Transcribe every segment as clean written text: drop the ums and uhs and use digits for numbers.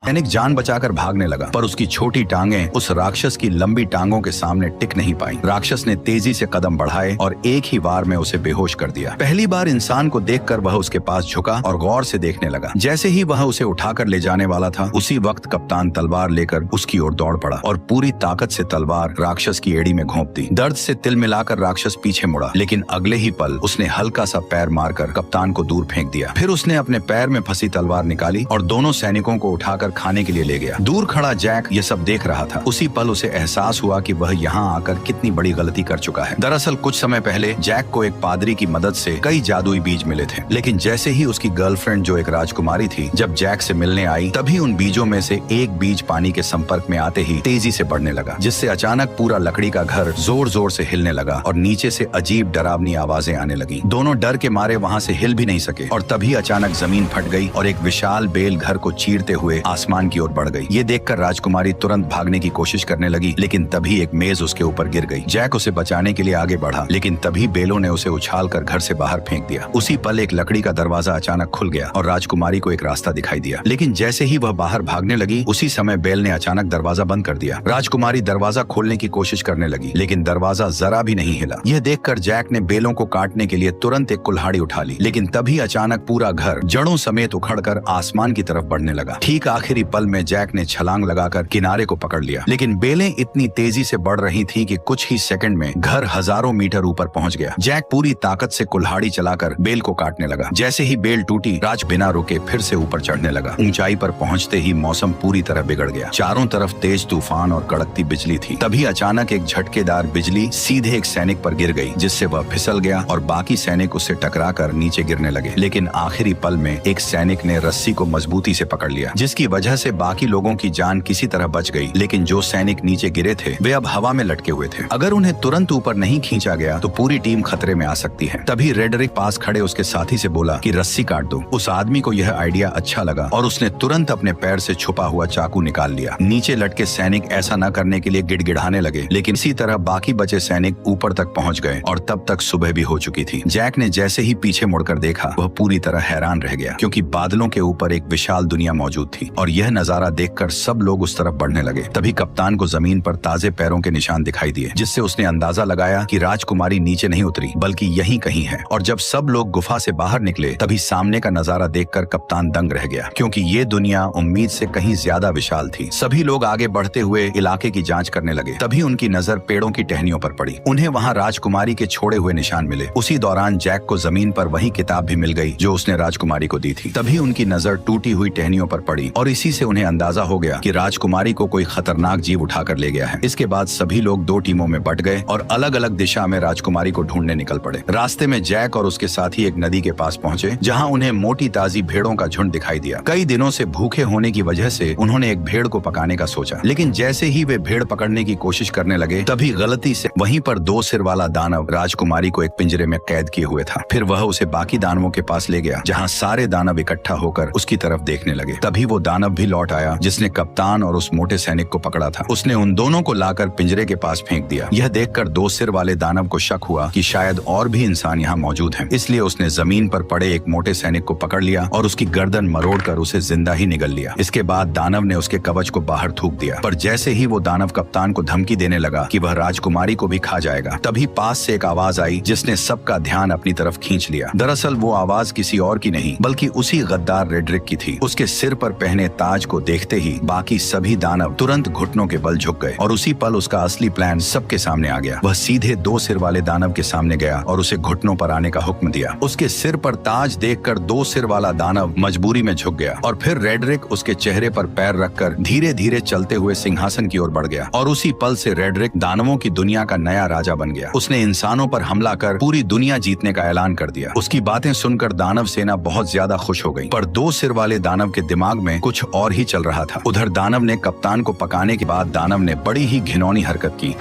सैनिक जान बचाकर भागने लगा, पर उसकी छोटी टांगें उस राक्षस की लंबी टांगों के सामने टिक नहीं पाई। राक्षस ने तेजी से कदम बढ़ाए और एक ही बार में उसे बेहोश कर दिया। पहली बार इंसान को देखकर वह उसके पास झुका और गौर से देखने लगा। जैसे ही वह उसे उठाकर ले जाने वाला था, उसी वक्त कप्तान तलवार लेकर उसकी ओर दौड़ पड़ा और पूरी ताकत से तलवार राक्षस की एड़ी में घोंप दी। दर्द से तिल मिलाकर राक्षस पीछे मुड़ा, लेकिन अगले ही पल उसने हल्का सा पैर मारकर कप्तान को दूर फेंक दिया। फिर उसने अपने पैर में फंसी तलवार निकाली और दोनों सैनिकों को उठाकर खाने के लिए ले गया। दूर खड़ा जैक ये सब देख रहा था। उसी पल उसे एहसास हुआ कि वह यहाँ आकर कितनी बड़ी गलती कर चुका है। दरअसल कुछ समय पहले जैक को एक पादरी की मदद से कई जादुई बीज मिले थे, लेकिन जैसे ही उसकी गर्लफ्रेंड जो एक राजकुमारी थी जब जैक से मिलने आई, तभी उन बीजों में से एक बीज पानी के संपर्क में आते ही तेजी से बढ़ने लगा, जिससे अचानक पूरा लकड़ी का घर जोर जोर से हिलने लगा और नीचे से अजीब डरावनी आवाजें आने लगी। दोनों डर के मारे वहाँ से हिल भी नहीं सके और तभी अचानक जमीन फट गई और एक विशाल बेल घर को चीरते हुए आसमान की ओर बढ़ गई। ये देखकर राजकुमारी तुरंत भागने की कोशिश करने लगी, लेकिन तभी एक मेज उसके ऊपर गिर गई। जैक उसे बचाने के लिए आगे बढ़ा, लेकिन तभी बेलों ने उसे उछालकर घर से बाहर फेंक दिया। उसी पल एक लकड़ी का दरवाजा अचानक खुल गया और राजकुमारी को एक रास्ता दिखाई दिया, लेकिन जैसे ही वह बाहर भागने लगी, उसी समय बेल ने अचानक दरवाजा बंद कर दिया। राजकुमारी दरवाजा खोलने की कोशिश करने लगी, लेकिन दरवाजा जरा भी नहीं हिला। यह देखकर जैक ने बेलों को काटने के लिए तुरंत एक कुल्हाड़ी उठा ली, लेकिन तभी अचानक पूरा घर जड़ों समेत उखड़कर आसमान की तरफ बढ़ने लगा। ठीक आखिरी पल में जैक ने छलांग लगाकर किनारे को पकड़ लिया, लेकिन बेलें इतनी तेजी से बढ़ रही थी कि कुछ ही सेकंड में घर हजारों मीटर ऊपर पहुंच गया। जैक पूरी ताकत से कुल्हाड़ी चलाकर बेल को काटने लगा। जैसे ही बेल टूटी, राज बिना रुके फिर से ऊपर चढ़ने लगा। ऊंचाई पर पहुंचते ही मौसम पूरी तरह बिगड़ गया। चारों तरफ तेज तूफान और कड़कती बिजली थी। तभी अचानक एक झटकेदार बिजली सीधे एक सैनिक पर गिर गई, जिससे वह फिसल गया और बाकी सैनिक उससे टकराकर नीचे गिरने लगे। लेकिन आखिरी पल में एक सैनिक ने रस्सी को मजबूती से पकड़ लिया, जिसकी वजह से बाकी लोगों की जान किसी तरह बच गई। लेकिन जो सैनिक नीचे गिरे थे वे अब हवा में लटके हुए थे। अगर उन्हें तुरंत ऊपर नहीं खींचा गया तो पूरी टीम खतरे में आ सकती है। तभी रेडरिक पास खड़े उसके साथी से बोला कि रस्सी काट दो। उस आदमी को यह आइडिया अच्छा लगा और उसने तुरंत अपने पैर से छुपा हुआ चाकू निकाल लिया। नीचे लटके सैनिक ऐसा न करने के लिए गिड़गिड़ाने लगे, लेकिन इसी तरह बाकी बचे सैनिक ऊपर तक पहुंच गए और तब तक सुबह भी हो चुकी थी। जैक ने जैसे ही पीछे मुड़कर देखा, वह पूरी तरह हैरान रह गया, क्योंकि बादलों के ऊपर एक विशाल दुनिया मौजूद थी और यह नजारा देखकर सब लोग उस तरफ बढ़ने लगे। तभी कप्तान को जमीन पर ताजे पैरों के निशान दिखाई दिए, जिससे उसने अंदाजा लगाया कि राजकुमारी नीचे नहीं उतरी बल्कि यहीं कहीं है। और जब सब लोग गुफा से बाहर निकले, तभी सामने का नजारा देखकर कप्तान दंग रह गया, क्योंकि ये दुनिया उम्मीद से कहीं ज्यादा विशाल थी। सभी लोग आगे बढ़ते हुए इलाके की जांच करने लगे। तभी उनकी नजर पेड़ों की टहनियों पर पड़ी। उन्हें वहां राजकुमारी के छोड़े हुए निशान मिले। उसी दौरान जैक को जमीन पर वही किताब भी मिल गई जो उसने राजकुमारी को दी थी। तभी उनकी नजर टूटी हुई टहनियों पर पड़ी और इसी से उन्हें अंदाजा हो गया कि राजकुमारी को कोई खतरनाक जीव उठाकर ले गया है। इसके बाद सभी लोग दो टीमों में बट गए और अलग अलग दिशा में राजकुमारी को ढूंढने निकल पड़े। रास्ते में जैक और उसके साथी एक नदी के पास पहुंचे, जहां उन्हें मोटी ताजी भेड़ों का झुंड दिखाई दिया। कई दिनों से भूखे होने की वजह से उन्होंने एक भेड़ को पकाने का सोचा, लेकिन जैसे ही वे भेड़ पकड़ने की कोशिश करने लगे, तभी गलती से वहीं पर दो सिर वाला दानव राजकुमारी को एक पिंजरे में कैद किए हुए था। फिर वह उसे बाकी दानवों के पास ले गया, जहाँ सारे दानव इकट्ठा होकर उसकी तरफ देखने लगे। तभी वो दानव भी लौट आया जिसने कप्तान और उस मोटे सैनिक को पकड़ा था। उसने उन दोनों को लाकर पिंजरे के पास फेंक दिया। यह देखकर दो सिर वाले दानव को शक हुआ कि शायद और भी इंसान यहाँ मौजूद हैं। इसलिए उसने जमीन पर पड़े एक मोटे सैनिक को पकड़ लिया और उसकी गर्दन मरोड़कर उसे जिंदा ही निगल लिया। इसके बाद दानव ने उसके कवच को बाहर थूक दिया, पर जैसे ही वो दानव कप्तान को धमकी देने लगा कि वह राजकुमारी को भी खा जाएगा, तभी पास से एक आवाज आई जिसने सबका ध्यान अपनी तरफ खींच लिया। दरअसल वो आवाज किसी और की नहीं बल्कि उसी गद्दार रेडरिक की थी। उसके सिर पर पहने ताज को देखते ही बाकी सभी दानव तुरंत घुटनों के बल झुक गए और उसी पल उसका असली प्लान सबके सामने आ गया। वह सीधे दो सिर वाले दानव के सामने गया और उसे घुटनों पर आने का हुक्म दिया। उसके सिर पर ताज देखकर दो सिर वाला दानव मजबूरी में झुक गया और फिर रेडरिक उसके चेहरे पर पैर रखकर धीरे धीरे चलते हुए सिंहासन की ओर बढ़ गया और उसी पल से रेडरिक दानवों की दुनिया का नया राजा बन गया। उसने इंसानों पर हमला कर पूरी दुनिया जीतने का ऐलान कर दिया। उसकी बातें सुनकर दानव सेना बहुत ज्यादा खुश हो गई, पर दो सिर वाले दानव के दिमाग में कुछ और ही चल रहा था। उधर दानव ने कप्तान को पकाने के बाद दानव ने बड़ी ही घिनौनी हरकत की।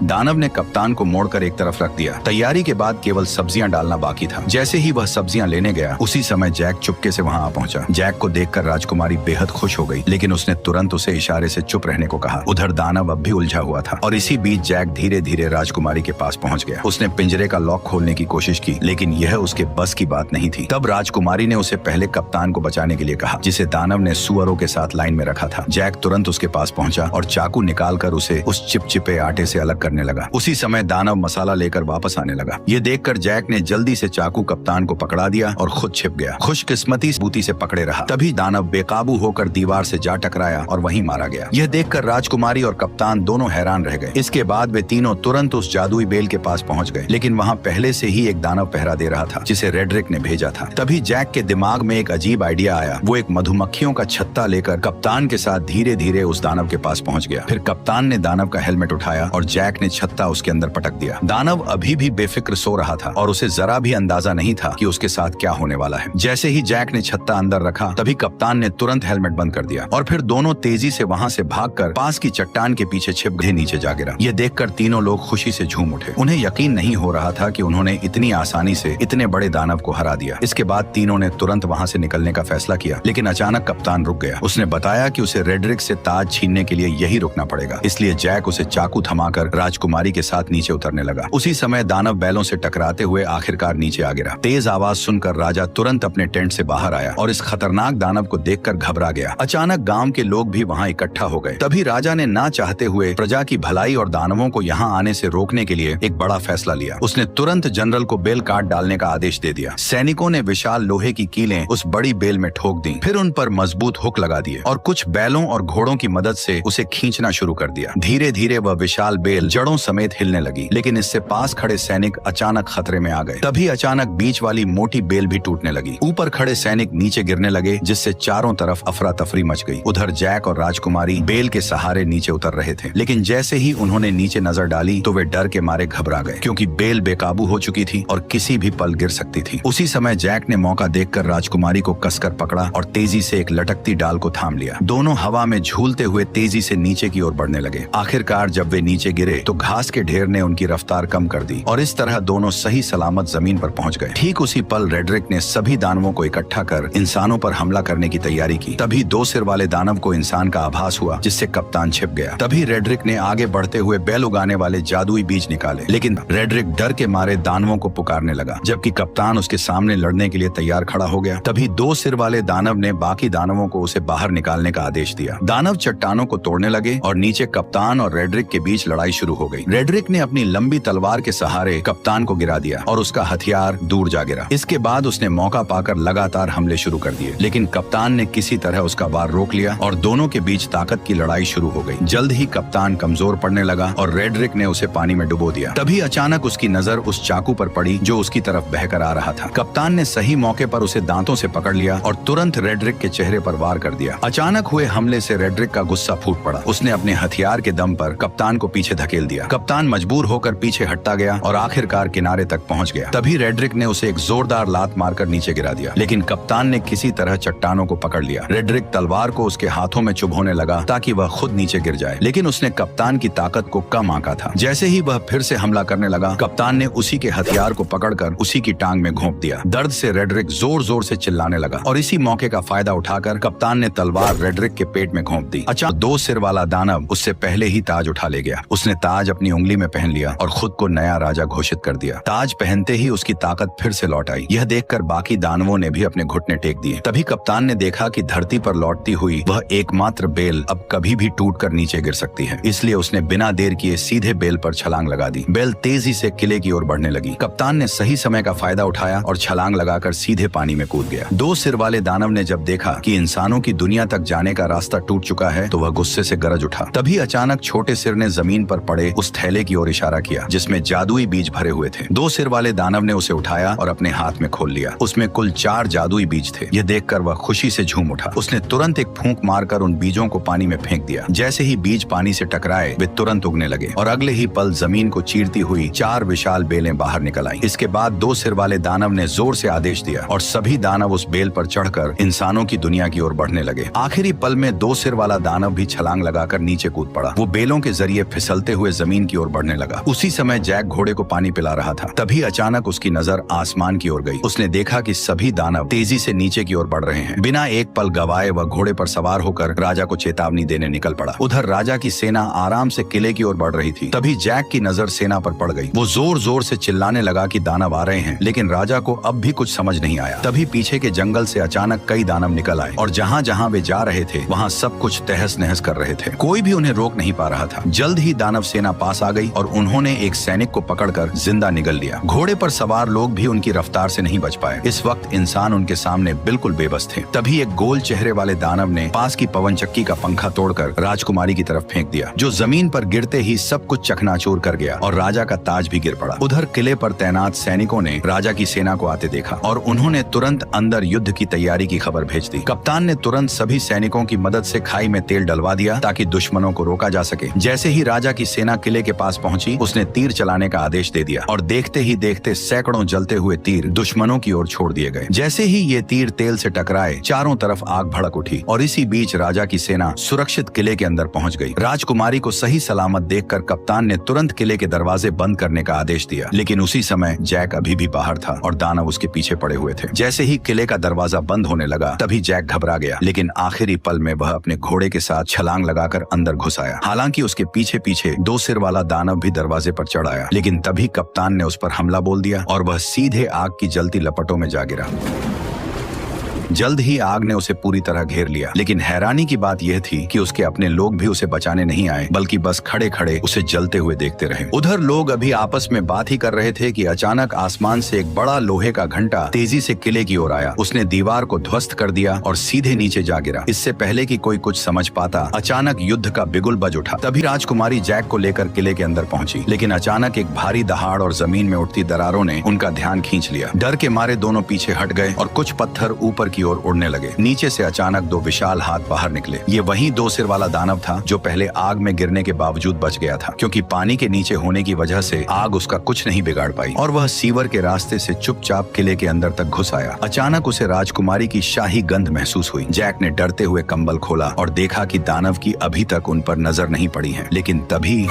दानव ने कप्तान को मोड़कर एक तरफ रख दिया। तैयारी के बाद केवल सब्जियां डालना बाकी था। जैसे ही वह सब्जियां लेने गया, उसी समय जैक चुपके से वहां आ पहुंचा। जैक को देखकर राजकुमारी बेहद खुश हो गई, लेकिन उसने तुरंत उसे इशारे से चुप रहने को कहा। उधर दानव अब भी उलझा हुआ था और इसी बीच जैक धीरे धीरे राजकुमारी के पास पहुंच गया। उसने पिंजरे का लॉक खोलने की कोशिश की, लेकिन यह उसके बस की बात नहीं थी। तब राजकुमारी ने उसे पहले कप्तान को बचाने के लिए कहा, जिसे दानव ने सुअरों के साथ लाइन में रखा था। जैक तुरंत उसके पास पहुंचा और चाकू निकालकर उसे उस चिपचिपे आटे से अलग करने लगा। उसी समय दानव मसाला लेकर वापस आने लगा। ये देखकर जैक ने जल्दी से चाकू कप्तान को पकड़ा दिया और खुद छिप गया। खुशकिस्मती बूती से पकड़े रहा। तभी दानव बेकाबू होकर दीवार से जा टकराया और वहीं मारा गया। यह देखकर राजकुमारी और कप्तान दोनों हैरान रह गए। इसके बाद वे तीनों तुरंत उस जादुई बेल के पास पहुंच गए, लेकिन वहां पहले से ही एक दानव पहरा दे रहा था, जिसे रेड्रिक ने भेजा था। तभी जैक के दिमाग में एक अजीब आइडिया आया। वो एक मधुमक्खियों का छत्ता लेकर कप्तान के साथ धीरे धीरे उस दानव के पास पहुंच गया। फिर कप्तान ने दानव का हेलमेट उठाया और जैक ने छत्ता उसके अंदर पटक दिया। दानव अभी भी बेफिक्र सो रहा था और उसे जरा भी अंदाजा नहीं था कि उसके साथ क्या होने वाला है। जैसे ही जैक ने छत्ता अंदर रखा, तभी कप्तान ने तुरंत हेलमेट बंद कर दिया और फिर दोनों तेजी से वहां से भागकर पास की चट्टान के पीछे छिप गए, नीचे जा गिरा। ये देखकर तीनों लोग खुशी से झूम उठे। उन्हें यकीन नहीं हो रहा था कि उन्होंने इतनी आसानी से इतने बड़े दानव को हरा दिया। इसके बाद तीनों ने तुरंत वहां से निकलने का फैसला किया, लेकिन अचानक कप्तान रुक गया। उसने बताया कि उसे रेड्रिक से ताज छीनने के लिए यही रुकना पड़ेगा। इसलिए जैक उसे चाकू थमाकर राजकुमारी के साथ नीचे उतरने लगा। उसी समय दानव बैलों से टकराते हुए आखिरकार नीचे आ गिरा। तेज आवाज सुनकर राजा तुरंत अपने टेंट से बाहर आया और इस खतरनाक दानव को देखकर घबरा गया। अचानक गांव के लोग भी वहां इकट्ठा हो गए। तभी राजा ने ना चाहते हुए प्रजा की भलाई और दानवों को यहां आने से रोकने के लिए एक बड़ा फैसला लिया। उसने तुरंत जनरल को बेल काट डालने का आदेश दे दिया। सैनिकों ने विशाल लोहे की कीलें उस बड़ी बेल में ठोक दी, फिर उन पर मजबूत हुक लगा दिए और कुछ बैलों और घोड़ों की मदद से उसे खींचना शुरू कर दिया। धीरे धीरे वह विशाल बेल जड़ों समेत हिलने लगी, लेकिन इससे पास खड़े सैनिक अचानक खतरे में आ गए। तभी अचानक बीच वाली मोटी बेल भी टूटने लगी। ऊपर खड़े सैनिक नीचे गिरने लगे, जिससे चारों तरफ अफरा तफरी मच गई। उधर जैक और राजकुमारी बेल के सहारे नीचे उतर रहे थे, लेकिन जैसे ही उन्होंने नीचे नजर डाली तो वे डर के मारे घबरा गए, क्योंकि बेल बेकाबू हो चुकी थी और किसी भी पल गिर सकती थी। उसी समय जैक ने मौका देखकर राजकुमारी को कसकर पकड़ा और तेजी से एक लटकती डाल को थाम लिया। दोनों हवा में झूलते हुए तेजी से नीचे की ओर बढ़ने लगे। आखिरकार जब वे नीचे गिरे तो घास के ढेर ने उनकी रफ्तार कम कर दी और इस तरह दोनों सही सलामत जमीन पर पहुंच गए। ठीक उसी पल रेड्रिक ने सभी दानवों को इकट्ठा कर इंसानों पर हमला करने की तैयारी की। तभी दो सिर वाले दानव को इंसान का आभास हुआ, जिससे कप्तान छिप गया। तभी रेड्रिक ने आगे बढ़ते हुए बैल उगाने वाले जादुई बीज निकाले, लेकिन रेड्रिक डर के मारे दानवों को पुकारने लगा, जबकि कप्तान उसके सामने लड़ने के लिए तैयार खड़ा हो गया। तभी दो सिर वाले दानव ने बाकी दानवों को उसे बाहर निकालने का आदेश दिया। दानव चट्टानों को तोड़ने लगे और नीचे कप्तान और रेड्रिक के बीच लड़ाई शुरू हो गई। रेड्रिक ने अपनी लंबी तलवार के सहारे कप्तान को गिरा दिया और उसका हथियार दूर जा गिरा। इसके बाद उसने मौका पाकर लगातार हमले शुरू कर दिए, लेकिन कप्तान ने किसी तरह उसका वार रोक लिया और दोनों के बीच ताकत की लड़ाई शुरू हो गई। जल्द ही कप्तान कमजोर पड़ने लगा और रेड्रिक ने उसे पानी में डुबो दिया। तभी अचानक उसकी नजर उस चाकू पर पड़ी जो उसकी तरफ बहकर आ रहा था। कप्तान ने सही मौके पर उसे दांतों से पकड़ लिया और तुरंत रेड्रिक के चेहरे पर वार कर दिया। अचानक हुए हमले से रेड्रिक का गुस्सा फूट पड़ा। उसने अपने हथियार के दम पर कप्तान को पीछे धकेल दिया। कप्तान मजबूर होकर पीछे हटता गया और आखिरकार किनारे तक पहुंच गया। तभी रेड्रिक ने उसे एक जोरदार लात मारकर नीचे गिरा दिया, लेकिन कप्तान ने किसी तरह चट्टानों को पकड़ लिया। रेड्रिक तलवार को उसके हाथों में चुभोने लगा ताकि वह खुद नीचे गिर जाए, लेकिन उसने कप्तान की ताकत को कम आंका था। जैसे ही वह फिर से हमला करने लगा, कप्तान ने उसी के हथियार को पकड़कर उसी की टांग में घोंप दिया। दर्द से रेड्रिक जोर जोर से चिल्लाने लगा और इसी मौके का फायदा उठाकर कप्तान ने तलवार रेड्रिक के पेट में घोंप दी। अचानक दो सिर वाला दानव उससे पहले ही ताज उठा ले गया। उसने ताज अपनी उंगली में पहन लिया और खुद को नया राजा घोषित कर दिया। ताज पहनते ही उसकी ताकत फिर से लौट आई। यह देखकर बाकी दानवों ने भी अपने घुटने टेक दिए। तभी कप्तान ने देखा कि धरती पर लौटती हुई वह एकमात्र बेल अब कभी भी टूटकर नीचे गिर सकती है, इसलिए उसने बिना देर किए सीधे बेल पर छलांग लगा दी। बेल तेजी से किले की ओर बढ़ने लगी। कप्तान ने सही समय का फायदा उठाया और छलांग लगाकर सीधे पानी में कूद गया। दो सिर वाले दानव ने जब देखा कि इंसानों की दुनिया तक जाने का रास्ता टूट चुका है तो वह गुस्से से गरज उठा। तभी अचानक छोटे सिर ने जमीन पर पड़े उस थैले की ओर इशारा किया जिसमें जादुई बीज भरे हुए थे। दो सिर वाले दानव ने उसे उठाया और अपने हाथ में खोल लिया। उसमें कुल 4 जादुई बीज थे। यह देखकर वह खुशी से झूम उठा। उसने तुरंत एक फूंक मारकर उन बीजों को पानी में फेंक दिया। जैसे ही बीज पानी से टकराए वे तुरंत उगने लगे और अगले ही पल जमीन को चीरती हुई 4 विशाल बेलें बाहर निकल आईं। इसके बाद दो सिर वाले दानव ने जोर से आदेश दिया और सभी दानव उस बेल पर चढ़कर इंसानों की दुनिया की ओर बढ़ने लगे। आखिरी पल में दो सिर वाला दानव भी छलांग लगाकर नीचे कूद पड़ा। वो बेलों के जरिए फिसलते हुए हुए जमीन की ओर बढ़ने लगा। उसी समय जैक घोड़े को पानी पिला रहा था। तभी अचानक उसकी नजर आसमान की ओर गई। उसने देखा कि सभी दानव तेजी से नीचे की ओर बढ़ रहे हैं। बिना एक पल गवाए वह घोड़े पर सवार होकर राजा को चेतावनी देने निकल पड़ा। उधर राजा की सेना आराम से किले की ओर बढ़ रही थी। तभी जैक की नजर सेना पर पड़ गई। वो जोर जोर से चिल्लाने लगा कि दानव आ रहे हैं, लेकिन राजा को अब भी कुछ समझ नहीं आया। तभी पीछे के जंगल से अचानक कई दानव निकल आए और जहाँ जहाँ वे जा रहे थे वहाँ सब कुछ तहस नहस कर रहे थे। कोई भी उन्हें रोक नहीं पा रहा था। जल्द ही दानव सेना पास आ गई और उन्होंने एक सैनिक को पकड़कर जिंदा निगल लिया। घोड़े पर सवार लोग भी उनकी रफ्तार से नहीं बच पाए। इस वक्त इंसान उनके सामने बिल्कुल बेबस थे। तभी एक गोल चेहरे वाले दानव ने पास की पवन चक्की का पंखा तोड़कर राजकुमारी की तरफ फेंक दिया, जो जमीन पर गिरते ही सब कुछ चकनाचूर कर गया और राजा का ताज भी गिर पड़ा। उधर किले पर तैनात सैनिकों ने राजा की सेना को आते देखा और उन्होंने तुरंत अंदर युद्ध की तैयारी की खबर भेज दी। कप्तान ने तुरंत सभी सैनिकों की मदद से खाई में तेल डलवा दिया ताकि दुश्मनों को रोका जा सके। जैसे ही राजा की सेना किले के पास पहुंची, उसने तीर चलाने का आदेश दे दिया और देखते ही देखते सैकड़ों जलते हुए तीर दुश्मनों की ओर छोड़ दिए गए। जैसे ही ये तीर तेल से टकराए, चारों तरफ आग भड़क उठी और इसी बीच राजा की सेना सुरक्षित किले के अंदर पहुंच गई। राजकुमारी को सही सलामत देखकर कप्तान ने तुरंत किले के दरवाजे बंद करने का आदेश दिया, लेकिन उसी समय जैक अभी भी बाहर था और दानव उसके पीछे पड़े हुए थे। जैसे ही किले का दरवाजा बंद होने लगा, तभी जैक घबरा गया, लेकिन आखिरी पल में वह अपने घोड़े के साथ छलांग लगाकर अंदर घुस आया। हालांकि उसके पीछे पीछे दो सिर वाला दानव भी दरवाजे पर चढ़ आया, लेकिन तभी कप्तान ने उस पर हमला बोल दिया और वह सीधे आग की जलती लपटों में जा गिरा। जल्द ही आग ने उसे पूरी तरह घेर लिया, लेकिन हैरानी की बात यह थी कि उसके अपने लोग भी उसे बचाने नहीं आए, बल्कि बस खड़े खड़े उसे जलते हुए देखते रहे। उधर लोग अभी आपस में बात ही कर रहे थे कि अचानक आसमान से एक बड़ा लोहे का घंटा तेजी से किले की ओर आया। उसने दीवार को ध्वस्त कर दिया और सीधे नीचे जा गिरा। इससे पहले कि कोई कुछ समझ पाता, अचानक युद्ध का बिगुल बज उठा। तभी राजकुमारी जैक को लेकर किले के अंदर पहुंची, लेकिन अचानक एक भारी दहाड़ और जमीन में उठती दरारों ने उनका ध्यान खींच लिया। डर के मारे दोनों पीछे हट गए और कुछ पत्थर ऊपर की ओर उड़ने लगे। नीचे से अचानक दो विशाल हाथ बाहर निकले। ये वही दो सिर वाला दानव था जो पहले आग में गिरने के बावजूद बच गया था, क्योंकि पानी के नीचे होने की वजह से आग उसका कुछ नहीं बिगाड़ पाई और वह सीवर के रास्ते से चुपचाप किले के अंदर तक घुस आया। अचानक उसे राजकुमारी की शाही गंध महसूस हुई। जैक ने डरते हुए कंबल खोला और देखा कि दानव की अभी तक उन पर नजर नहीं पड़ी है, लेकिन तभी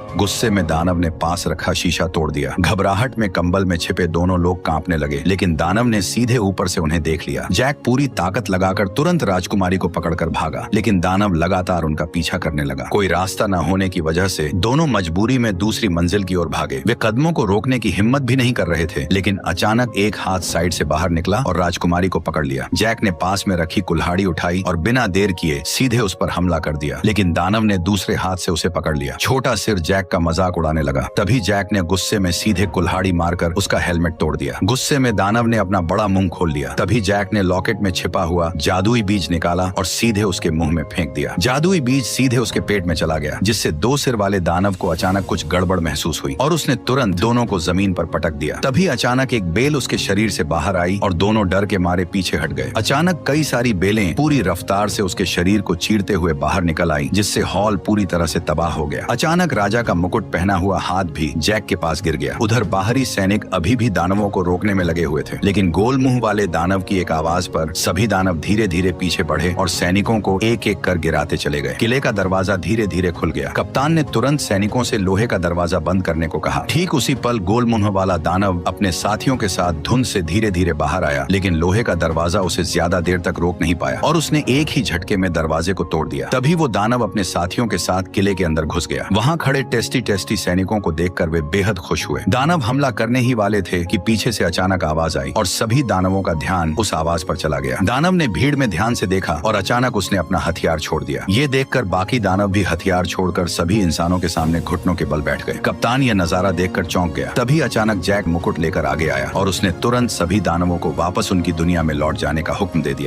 गुस्से में दानव ने पास रखा शीशा तोड़ दिया। घबराहट में कंबल में छिपे दोनों लोग कांपने लगे, लेकिन दानव ने सीधे ऊपर से उन्हें देख लिया। जैक पूरी ताकत लगाकर तुरंत राजकुमारी को पकड़कर भागा, लेकिन दानव लगातार उनका पीछा करने लगा। कोई रास्ता न होने की वजह से दोनों मजबूरी में दूसरी मंजिल की ओर भागे। वे कदमों को रोकने की हिम्मत भी नहीं कर रहे थे, लेकिन अचानक एक हाथ साइड से बाहर निकला और राजकुमारी को पकड़ लिया। जैक ने पास में रखी कुल्हाड़ी उठाई और बिना देर किए सीधे उस पर हमला कर दिया, लेकिन दानव ने दूसरे हाथ से उसे पकड़ लिया। छोटा सिर जैक का मजाक उड़ाने लगा। तभी जैक ने गुस्से में सीधे कुल्हाड़ी मारकर उसका हेलमेट तोड़ दिया। गुस्से में दानव ने अपना बड़ा मुंह खोल लिया। तभी जैक ने लॉकेट में छिपा हुआ जादुई बीज निकाला और सीधे उसके मुंह में फेंक दिया। जादुई बीज सीधे उसके पेट में चला गया, जिससे दो सिर वाले दानव को अचानक कुछ गड़बड़ महसूस हुई और उसने तुरंत दोनों को जमीन पर पटक दिया। तभी अचानक एक बेल उसके शरीर से बाहर आई और दोनों डर के मारे पीछे हट गए। अचानक कई सारी बेलें पूरी रफ्तार से उसके शरीर को चीरते हुए बाहर निकल आई, जिससे हॉल पूरी तरह से तबाह हो गया। अचानक राजा का मुकुट पहना हुआ हाथ भी जैक के पास गिर गया। उधर बाहरी सैनिक अभी भी दानवों को रोकने में लगे हुए थे, लेकिन गोल मुंह वाले दानव की एक आवाज पर सभी दानव धीरे धीरे पीछे बढ़े और सैनिकों को एक एक कर गिराते चले गए। किले का दरवाजा धीरे धीरे खुल गया। कप्तान ने तुरंत सैनिकों से लोहे का दरवाजा बंद करने को कहा। ठीक उसी पल गोल मुंह वाला दानव अपने साथियों के साथ धुंध से धीरे धीरे बाहर आया, लेकिन लोहे का दरवाजा उसे ज्यादा देर तक रोक नहीं पाया और उसने एक ही झटके में दरवाजे को तोड़ दिया। तभी वो दानव अपने साथियों के साथ किले के अंदर घुस गया। वहाँ खड़े टेस्टी सैनिकों को देखकर वे बेहद खुश हुए। दानव हमला करने ही वाले थे कि पीछे से अचानक आवाज आई और सभी दानवों का ध्यान उस आवाज पर चला गया। दानव ने भीड़ में ध्यान से देखा और अचानक उसने अपना हथियार छोड़ दिया। ये देखकर बाकी दानव भी हथियार छोड़कर सभी इंसानों के सामने घुटनों के बल बैठ गए। कप्तान यह नजारा देखकर चौंक गया। तभी अचानक जैक मुकुट लेकर आगे आया और उसने तुरंत सभी दानवों को वापस उनकी दुनिया में लौट जाने का हुक्म दे दिया।